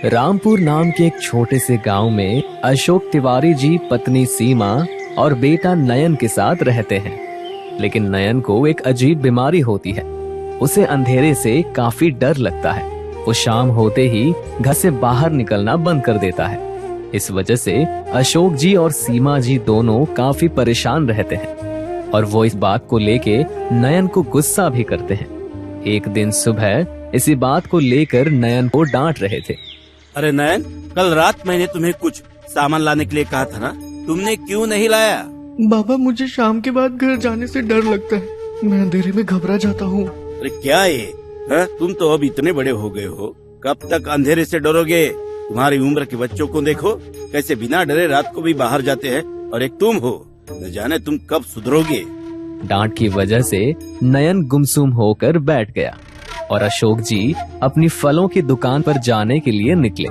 रामपुर नाम के एक छोटे से गांव में अशोक तिवारी जी पत्नी सीमा और बेटा नयन के साथ रहते हैं। लेकिन नयन को एक अजीब बीमारी होती है। उसे अंधेरे से काफी डर लगता है। वो शाम होते ही घर से बाहर निकलना बंद कर देता है। इस वजह से अशोक जी और सीमा जी दोनों काफी परेशान रहते हैं और वो इस बात को लेके नयन को गुस्सा भी करते हैं। एक दिन सुबह इसी बात को लेकर नयन को डांट रहे थे। अरे नयन, कल रात मैंने तुम्हें कुछ सामान लाने के लिए कहा था ना, तुमने क्यों नहीं लाया? बाबा, मुझे शाम के बाद घर जाने से डर लगता है। मैं अंधेरे में घबरा जाता हूँ। अरे क्या ये तुम तो अब इतने बड़े हो गए हो, कब तक अंधेरे से डरोगे? तुम्हारी उम्र के बच्चों को देखो, कैसे बिना डरे रात को भी बाहर जाते हैं, और एक तुम हो, न जाने तुम कब सुधरोगे। डांट की वजह से नयन गुमसुम होकर बैठ गया और अशोक जी अपनी फलों की दुकान पर जाने के लिए निकले।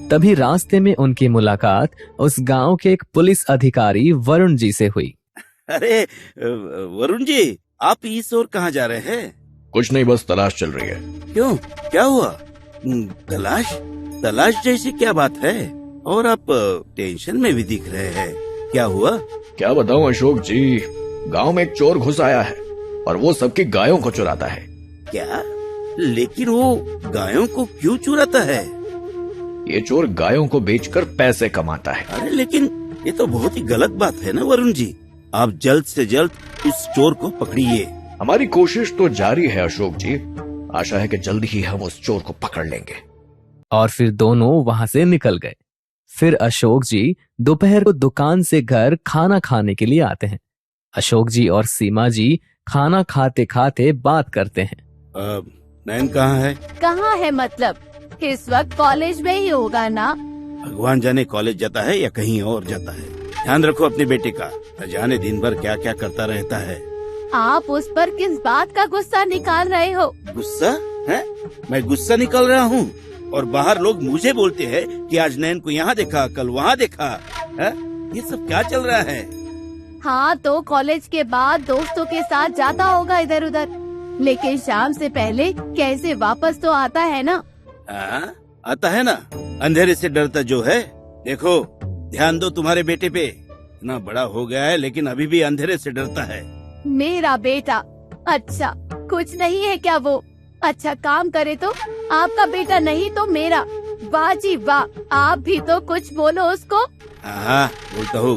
तभी रास्ते में उनकी मुलाकात उस गांव के एक पुलिस अधिकारी वरुण जी से हुई। अरे वरुण जी, आप इस ओर कहाँ जा रहे हैं? कुछ नहीं, बस तलाश चल रही है। क्यों, क्या हुआ? तलाश जैसी क्या बात है? और आप टेंशन में भी दिख रहे हैं, क्या हुआ? क्या बताऊं अशोक जी, गांव में एक चोर घुस आया है और वो सबकी गायों को चुराता है। क्या? लेकिन वो गायों को क्यों चुराता है? ये चोर गायों को बेचकर पैसे कमाता है। अरे लेकिन ये तो बहुत ही गलत बात है ना वरुण जी। आप जल्द से जल्द उस चोर को पकड़िए। हमारी कोशिश तो जारी है अशोक जी, आशा है कि जल्द ही हम उस चोर को पकड़ लेंगे। और फिर दोनों वहां से निकल गए। फिर अशोक जी दोपहर को दुकान से घर खाना खाने के लिए आते हैं। अशोक जी और सीमा जी खाना खाते खाते बात करते हैं। नयन कहाँ है? कहाँ है मतलब? इस वक्त कॉलेज में ही होगा ना। भगवान जाने कॉलेज जाता है या कहीं और जाता है। ध्यान रखो अपने बेटे का, न जाने दिन भर क्या क्या करता रहता है। आप उस पर किस बात का गुस्सा निकाल रहे हो? गुस्सा है? मैं गुस्सा निकाल रहा हूँ? और बाहर लोग मुझे बोलते हैं कि आज नयन को यहाँ देखा, कल वहाँ देखा है? ये सब क्या चल रहा है? हाँ, तो कॉलेज के बाद दोस्तों के साथ जाता होगा इधर उधर, लेकिन शाम से पहले कैसे वापस तो आता है ना। आता है ना, अंधेरे से डरता जो है। देखो, ध्यान दो तुम्हारे बेटे पे, इतना बड़ा हो गया है लेकिन अभी भी अंधेरे से डरता है। मेरा बेटा? अच्छा, कुछ नहीं है क्या वो? अच्छा काम करे तो आपका बेटा, नहीं तो मेरा। वाह जी वाह, आप भी तो कुछ बोलो उसको। हाँ, बोलता हूँ।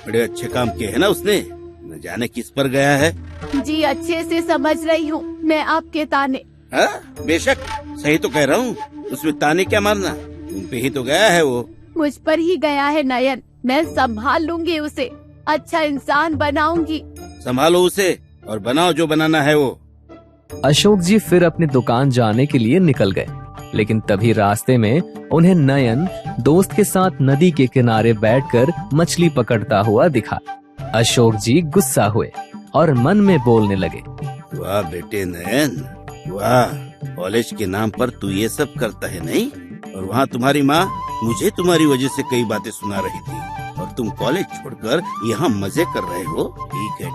बड़े अच्छे काम किए है ना उसने, न जाने किस पर गया है। जी अच्छे से समझ रही हूँ मैं आपके ताने। बेशक, सही तो कह रहा हूँ। उसमें ताने क्या मारना, तुम पे ही तो गया है वो। मुझ पर ही गया है नयन, मैं संभाल लूंगी उसे, अच्छा इंसान बनाऊंगी। संभालो उसे और बनाओ जो बनाना है वो। अशोक जी फिर अपनी दुकान जाने के लिए निकल गए, लेकिन तभी रास्ते में उन्हें नयन दोस्त के साथ नदी के किनारे बैठकर मछली पकड़ता हुआ दिखा। अशोक जी गुस्सा हुए और मन में बोलने लगे, वाह बेटे नयन, वाह, कॉलेज के नाम पर तू ये सब करता है नहीं? और वहाँ तुम्हारी माँ मुझे तुम्हारी वजह से कई बातें सुना रही थी, और तुम कॉलेज छोड़कर यहाँ मजे कर रहे हो। ठीक है,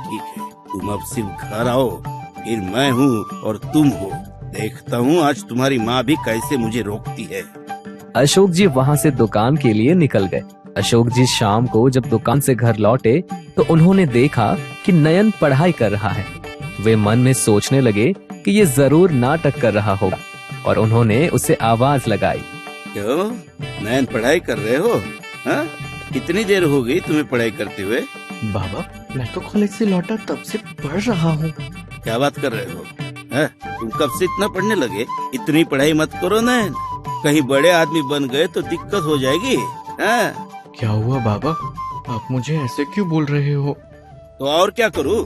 तुम अब सिर्फ घर आओ, फिर मैं हूँ और तुम हो। देखता हूँ आज तुम्हारी माँ भी कैसे मुझे रोकती है। अशोक जी वहाँ से दुकान के लिए निकल गए। अशोक जी शाम को जब दुकान से घर लौटे तो उन्होंने देखा कि नयन पढ़ाई कर रहा है। वे मन में सोचने लगे कि ये जरूर नाटक कर रहा होगा और उन्होंने उसे आवाज लगाई। क्यों नयन, पढ़ाई कर रहे हो? हाँ? कितनी देर हो गई तुम्हें पढ़ाई करते हुए? बाबा, मैं तो कॉलेज से लौटा तब से पढ़ रहा हूँ। क्या बात कर रहे हो? तुम कब से इतना पढ़ने लगे? इतनी पढ़ाई मत करो नयन, कहीं बड़े आदमी बन गए तो दिक्कत हो जाएगी। क्या हुआ बाबा, आप मुझे ऐसे क्यों बोल रहे हो? तो और क्या करूँ?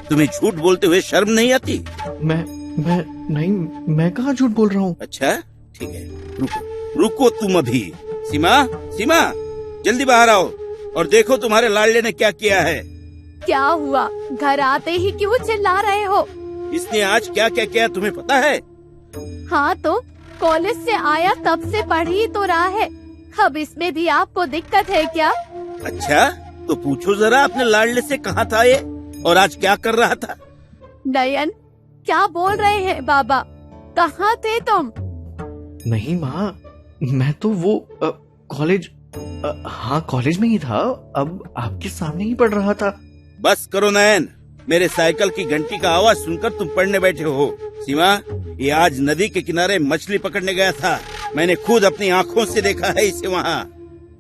तुम्हें झूठ बोलते हुए शर्म नहीं आती? मैं कहाँ झूठ बोल रहा हूँ। अच्छा ठीक है, रुको तुम अभी। सीमा, जल्दी बाहर आओ और देखो तुम्हारे लाडले ने क्या किया है। क्या हुआ? घर आते ही क्यों चिल्ला रहे हो? इसने आज क्या क्या किया तुम्हें पता है? हाँ, तो कॉलेज से आया तब से पढ़ ही तो रहा है, अब इसमें भी आपको दिक्कत है क्या? अच्छा, तो पूछो जरा अपने लाडले से, कहाँ था ये और आज क्या कर रहा था? नयन, क्या बोल रहे हैं बाबा? कहाँ थे तुम? नहीं माँ, मैं तो वो कॉलेज हाँ कॉलेज में ही था। अब आपके सामने ही पढ़ रहा था। बस करो नयन, मेरे साइकिल की घंटी का आवाज सुनकर तुम पढ़ने बैठे हो। सीमा, ये आज नदी के किनारे मछली पकड़ने गया था। मैंने खुद अपनी आँखों से देखा है इसे वहाँ।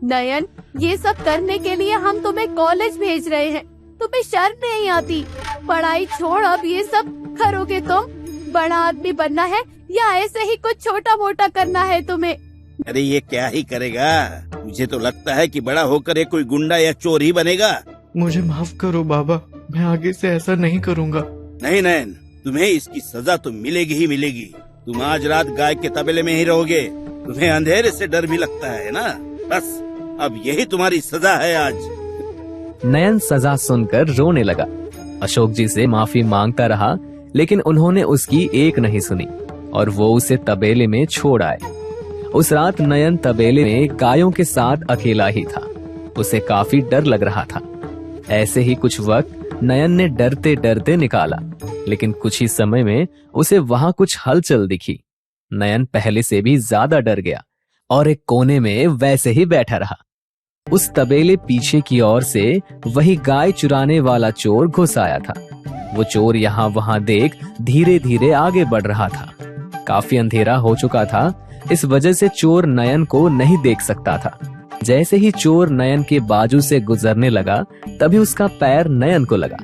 नयन, ये सब करने के लिए हम तुम्हें कॉलेज भेज रहे हैं, तुम्हें शर्म नहीं आती? पढ़ाई छोड़ अब ये सब करोगे तुम? बड़ा आदमी बनना है या ऐसे ही कुछ छोटा मोटा करना है तुम्हें? अरे ये क्या ही करेगा, मुझे तो लगता है कि बड़ा होकर ये कोई गुंडा या चोर ही बनेगा। मुझे माफ करो बाबा, मैं आगे से ऐसा नहीं करूँगा। नहीं नयन, तुम्हें इसकी सजा तो मिलेगी ही मिलेगी। तुम आज रात गाय के तबेले में ही रहोगे। तुम्हें अंधेरे से डर भी लगता है ना? बस अब यही तुम्हारी सजा है आज। नयन सजा सुनकर रोने लगा। अशोक जी से माफी मांगता रहा, लेकिन उन्होंने उसकी एक नहीं सुनी और वो उसे तबेले में छोड़ आए। उस रात नयन तबेले में गायों के साथ अकेला ही था। उसे काफी डर लग रहा था। ऐसे ही कुछ वक्त नयन ने डरते डरते निकाला, लेकिन कुछ ही समय में उसे वहां कुछ हलचल दिखी। नयन पहले से भी ज्यादा डर गया और एक कोने में वैसे ही बैठा रहा। उस तबेले पीछे की ओर से वही गाय चुराने वाला चोर घुस आया था। वो चोर यहाँ वहां देख धीरे धीरे आगे बढ़ रहा था। काफी अंधेरा हो चुका था, इस वजह से चोर नयन को नहीं देख सकता था। जैसे ही चोर नयन के बाजू से गुजरने लगा, तभी उसका पैर नयन को लगा।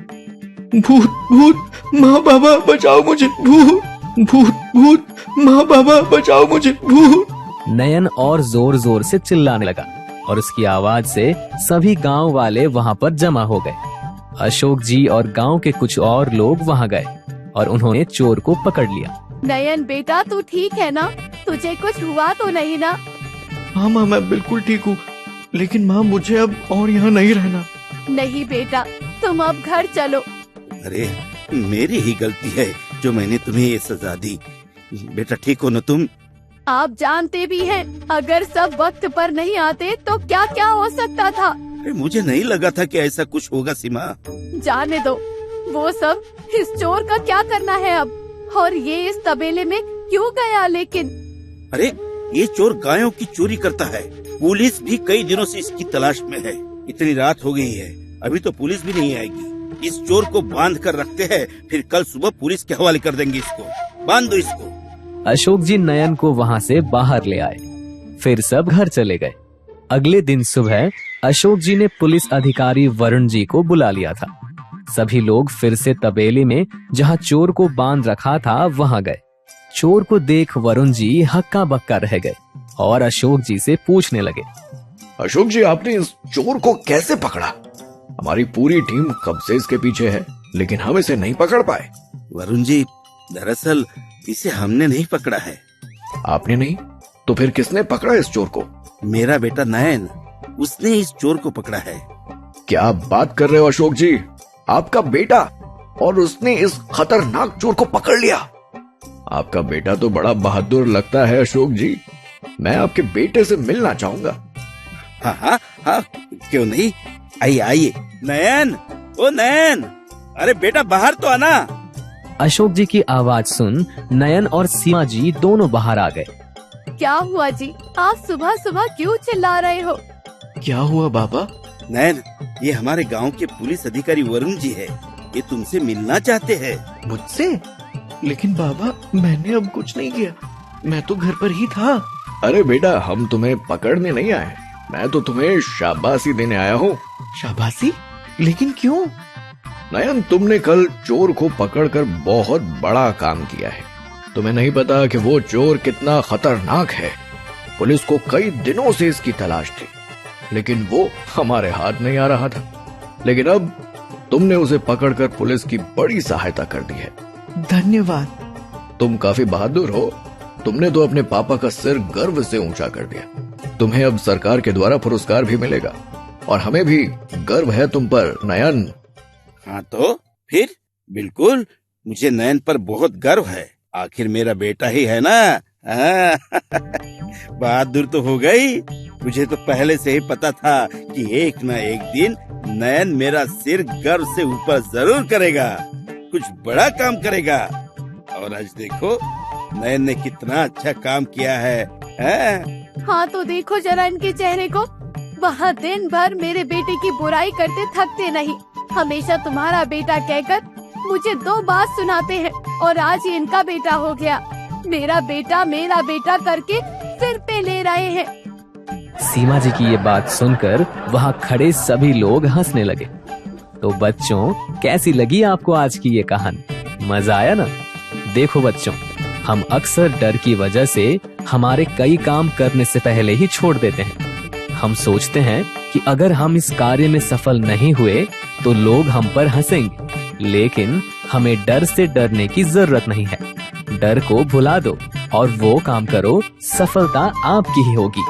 भूत भूत, माँ बाबा बचाओ मुझे, भूत भूत भूत, माँ बाबा बचाओ मुझे, भूत। नयन और जोर जोर से चिल्लाने लगा और उसकी आवाज से सभी गांव वाले वहां पर जमा हो गए। अशोक जी और गांव के कुछ और लोग वहां गए और उन्होंने चोर को पकड़ लिया। नयन बेटा, तू ठीक है ना? तुझे कुछ हुआ तो नहीं ना? हाँ माँ, मैं बिल्कुल ठीक हूँ, लेकिन माँ मुझे अब और यहाँ नहीं रहना। नहीं बेटा, तुम अब घर चलो। अरे मेरी ही गलती है जो मैंने तुम्हें ये सजा दी। बेटा ठीक हो न तुम? आप जानते भी हैं, अगर सब वक्त पर नहीं आते तो क्या क्या हो सकता था। अरे मुझे नहीं लगा था कि ऐसा कुछ होगा सीमा। जाने दो, वो सब इस चोर का क्या करना है अब? और ये इस तबेले में क्यों गया? लेकिन अरे ये चोर गायों की चोरी करता है। पुलिस भी कई दिनों से इसकी तलाश में है। इतनी रात हो गई है, अभी तो पुलिस भी नहीं आएगी। इस चोर को बांध कर रखते हैं, फिर कल सुबह पुलिस के हवाले कर देंगे इसको। बांध दो इसको। अशोक जी नयन को वहां से बाहर ले आए। फिर सब घर चले गए। अगले दिन सुबह अशोक जी ने पुलिस अधिकारी वरुण जी को बुला लिया था। सभी लोग फिर से तबेले में जहां चोर को बांध रखा था वहां गए। चोर को देख वरुण जी हक्का बक्का रह गए और अशोक जी से पूछने लगे, अशोक जी, आपने इस चोर को कैसे पकड़ा? हमारी पूरी टीम कब से इसके पीछे है, लेकिन हम इसे नहीं पकड़ पाए। वरुण जी, दरअसल इसे हमने नहीं पकड़ा है। आपने नहीं? तो फिर किसने पकड़ा इस चोर को? मेरा बेटा नयन, उसने इस चोर को पकड़ा है। क्या बात कर रहे हो अशोक जी? आपका बेटा, और उसने इस खतरनाक चोर को पकड़ लिया? आपका बेटा तो बड़ा बहादुर लगता है अशोक जी। मैं आपके बेटे से मिलना चाहूंगा। हाँ हाँ हाँ, क्यों नहीं, आइए आइए। नयन, ओ नयन, अरे बेटा बाहर तो आना। अशोक जी की आवाज सुन नयन और सीमा जी दोनों बाहर आ गए। क्या हुआ जी? आप सुबह सुबह क्यों चिल्ला रहे हो? क्या हुआ बाबा? नयन, ये हमारे गांव के पुलिस अधिकारी वरुण जी है। ये तुमसे मिलना चाहते हैं। मुझसे? लेकिन बाबा, मैंने अब कुछ नहीं किया, मैं तो घर पर ही था। अरे बेटा, हम तुम्हें पकड़ने नहीं आए, मैं तो तुम्हें शाबाशी देने आया हूँ। शाबाशी? लेकिन क्यों? नयन, तुमने कल चोर को पकड़कर बहुत बड़ा काम किया है। तुम्हें नहीं पता कि वो चोर कितना खतरनाक है। पुलिस को कई दिनों से इसकी तलाश थी, लेकिन वो हमारे हाथ नहीं आ रहा था। लेकिन अब तुमने उसे पकड़कर पुलिस की बड़ी सहायता कर दी है। धन्यवाद। तुम काफी बहादुर हो। तुमने तो अपने पापा का सिर गर्व से ऊंचा कर दिया। तुम्हें अब सरकार के द्वारा पुरस्कार भी मिलेगा और हमें भी गर्व है तुम पर नयन। हाँ तो फिर बिल्कुल, मुझे नयन पर बहुत गर्व है। आखिर मेरा बेटा ही है ना। बहादुर तो हो गई। मुझे तो पहले से ही पता था कि एक न एक दिन नयन मेरा सिर गर्व से ऊपर जरूर करेगा, कुछ बड़ा काम करेगा। और आज देखो नयन ने कितना अच्छा काम किया है। हाँ तो देखो जरा इनके चेहरे को, वहाँ दिन भर मेरे बेटे की बुराई करते थकते नहीं, हमेशा तुम्हारा बेटा कहकर मुझे 2 बात सुनाते हैं, और आज ये इनका बेटा हो गया। मेरा बेटा करके सिर पे ले रहे हैं। सीमा जी की ये बात सुनकर वहाँ खड़े सभी लोग हंसने लगे। तो बच्चों, कैसी लगी आपको आज की ये कहानी? मजा आया ना? देखो बच्चों, हम अक्सर डर की वजह से हमारे कई काम करने से पहले ही छोड़ देते हैं। हम सोचते हैं कि अगर हम इस कार्य में सफल नहीं हुए तो लोग हम पर हंसेंगे, लेकिन हमें डर से डरने की जरूरत नहीं है। डर को भुला दो और वो काम करो, सफलता आपकी ही होगी।